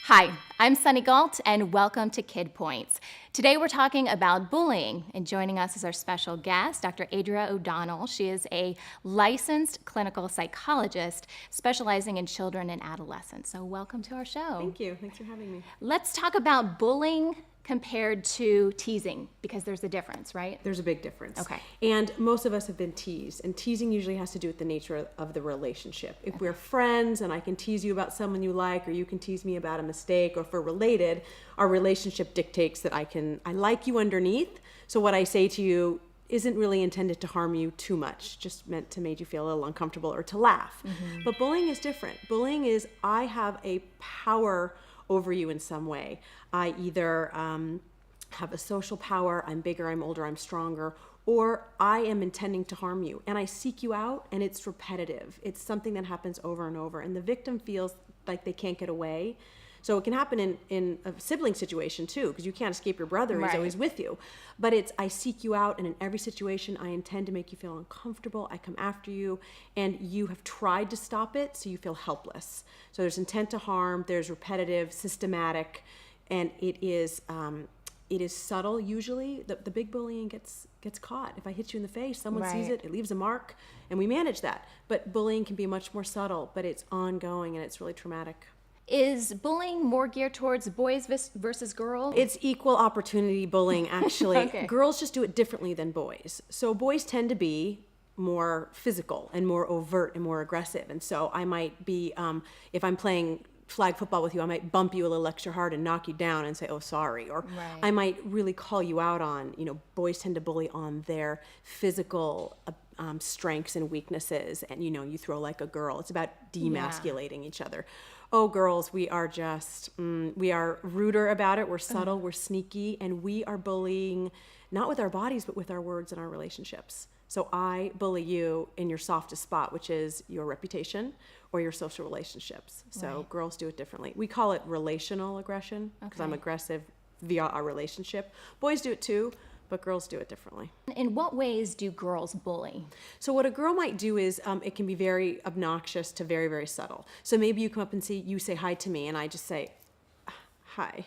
Hi, I'm Sunny Galt, and welcome to Kid Points. Today we're talking about bullying, and joining us is our special guest, Dr. Adria O'Donnell. She is a licensed clinical psychologist specializing in children and adolescents. So welcome to our show. Thank you. Thanks for having me. Let's talk about bullying compared to teasing, because there's a difference, right? There's a big difference. Okay. And most of us have been teased, and teasing usually has to do with the nature of the relationship. If we're friends and I can tease you about someone you like, or you can tease me about a mistake, or if we're related, our relationship dictates that I like you underneath. So what I say to you isn't really intended to harm you too much, just meant to make you feel a little uncomfortable or to laugh. Mm-hmm. But bullying is different. Bullying is I have a power over you in some way. I either have a social power, I'm bigger, I'm older, I'm stronger, or I am intending to harm you. And I seek you out, and it's repetitive. It's something that happens over and over. And the victim feels like they can't get away. So it can happen in a sibling situation too, because you can't escape your brother, he's always with you. But it's, I seek you out, and in every situation, I intend to make you feel uncomfortable. I come after you, and you have tried to stop it, so you feel helpless. So there's intent to harm, there's repetitive, systematic, and it is subtle usually. The big bullying gets caught. If I hit you in the face, someone sees it, it leaves a mark, and we manage that. But bullying can be much more subtle, but it's ongoing, and it's really traumatic. Is bullying more geared towards boys versus girls? It's equal opportunity bullying, actually. Okay. Girls just do it differently than boys. So boys tend to be more physical and more overt and more aggressive. And so I might be, if I'm playing flag football with you, I might bump you a little extra hard and knock you down and say, oh, sorry. Or I might really call you out on, boys tend to bully on their physical strengths and weaknesses. And, you throw like a girl. It's about demasculating each other. Oh, girls, we are just, we are ruder about it. We're subtle, we're sneaky, and we are bullying, not with our bodies, but with our words and our relationships. So I bully you in your softest spot, which is your reputation or your social relationships. So girls do it differently. We call it relational aggression, because I'm aggressive via our relationship. Boys do it too, but girls do it differently. In what ways do girls bully? So what a girl might do is it can be very obnoxious to very, very subtle. So maybe you come up and you say hi to me, and I just say, hi.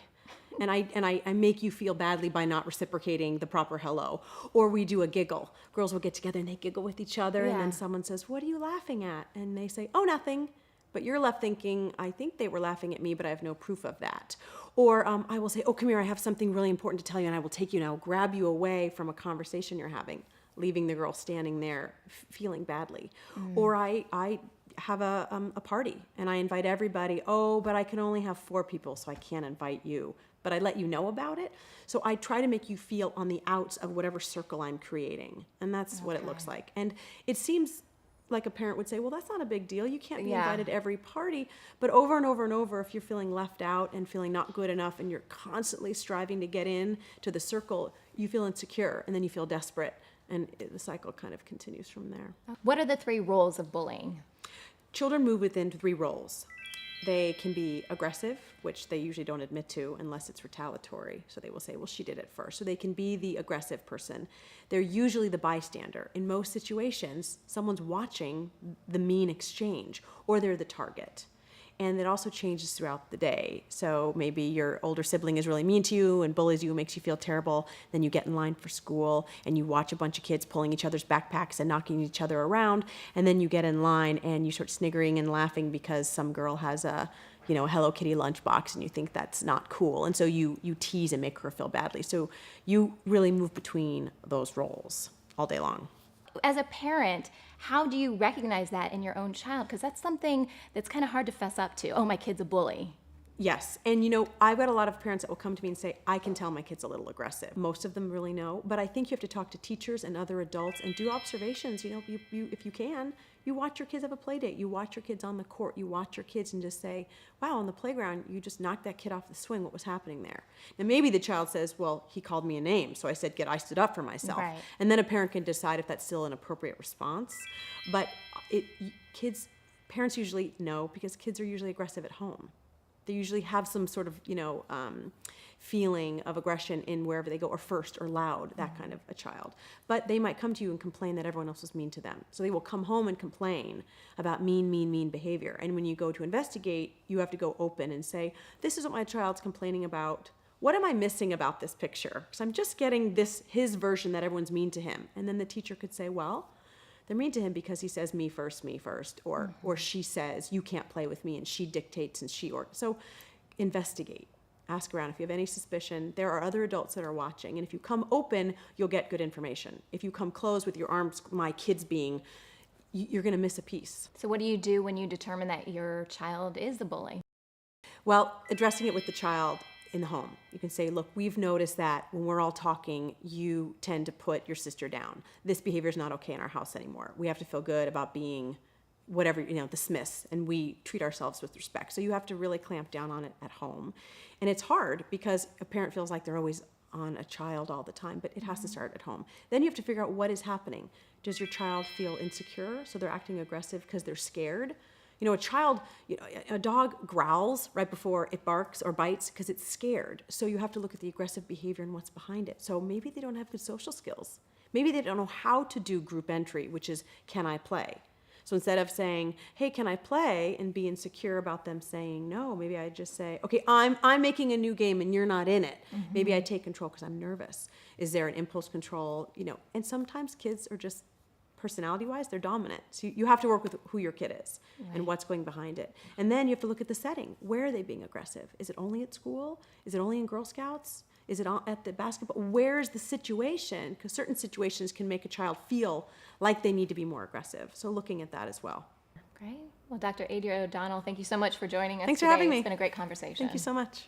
And I make you feel badly by not reciprocating the proper hello. Or we do a giggle. Girls will get together and they giggle with each other, and then someone says, what are you laughing at? And they say, oh, nothing. But you're left thinking, I think they were laughing at me, but I have no proof of that. Or I will say, oh, come here, I have something really important to tell you, and I will take you and I will grab you away from a conversation you're having, leaving the girl standing there feeling badly. Or I have a party, and I invite everybody. Oh, but I can only have 4 people, so I can't invite you. But I let you know about it. So I try to make you feel on the outs of whatever circle I'm creating. And that's what it looks like. And it seems like a parent would say, well, that's not a big deal. You can't be invited to every party. But over and over and over, if you're feeling left out and feeling not good enough, and you're constantly striving to get in to the circle, you feel insecure, and then you feel desperate. And the cycle kind of continues from there. What are the 3 roles of bullying? Children move within 3 roles. They can be aggressive, which they usually don't admit to unless it's retaliatory. So they will say, well, she did it first. So they can be the aggressive person. They're usually the bystander. In most situations, someone's watching the mean exchange, or they're the target. And it also changes throughout the day. So maybe your older sibling is really mean to you and bullies you, makes you feel terrible. Then you get in line for school and you watch a bunch of kids pulling each other's backpacks and knocking each other around. And then you get in line and you start sniggering and laughing because some girl has a Hello Kitty lunchbox, and you think that's not cool. And so you tease and make her feel badly. So you really move between those roles all day long. As a parent, how do you recognize that in your own child? Because that's something that's kind of hard to fess up to. Oh, my kid's a bully. Yes. And I've got a lot of parents that will come to me and say, I can tell my kid's a little aggressive. Most of them really know, but I think you have to talk to teachers and other adults and do observations. You if you can, you watch your kids have a play date. You watch your kids on the court. You watch your kids and just say, wow, on the playground, you just knocked that kid off the swing. What was happening there? Now, maybe the child says, well, he called me a name, so I said, I stood up for myself. Right. And then a parent can decide if that's still an appropriate response. But parents usually know, because kids are usually aggressive at home. They usually have some sort of, feeling of aggression in wherever they go, or first, or loud, that kind of a child. But they might come to you and complain that everyone else was mean to them. So they will come home and complain about mean behavior. And when you go to investigate, you have to go open and say, this is what my child's complaining about. What am I missing about this picture? Because I'm just getting his version that everyone's mean to him. And then the teacher could say, well, they're mean to him because he says me first, or she says you can't play with me, and she dictates and so investigate. Ask around if you have any suspicion. There are other adults that are watching, and if you come open, you'll get good information. If you come closed with your arms, my kids being, you're going to miss a piece. So what do you do when you determine that your child is a bully? Well, addressing it with the child in the home. You can say, look, we've noticed that when we're all talking, you tend to put your sister down. This behavior is not okay in our house anymore. We have to feel good about being whatever, the Smiths, and we treat ourselves with respect. So you have to really clamp down on it at home. And it's hard because a parent feels like they're always on a child all the time, but it has to start at home. Then you have to figure out what is happening. Does your child feel insecure, so they're acting aggressive because they're scared? A dog growls right before it barks or bites because it's scared. So you have to look at the aggressive behavior and what's behind it. So maybe they don't have good social skills. Maybe they don't know how to do group entry, which is, can I play? So instead of saying, hey, can I play, and be insecure about them saying no, maybe I just say, okay, I'm making a new game and you're not in it. Maybe I take control because I'm nervous. Is there an impulse control? And sometimes kids are just, personality-wise, they're dominant. So you have to work with who your kid is and what's going behind it. And then you have to look at the setting. Where are they being aggressive? Is it only at school? Is it only in Girl Scouts? Is it at the basketball? Where's the situation? Because certain situations can make a child feel like they need to be more aggressive. So looking at that as well. Great. Well, Dr. Adria O'Donnell, thank you so much for joining us Thanks today. for having me. It's been a great conversation. Thank you so much.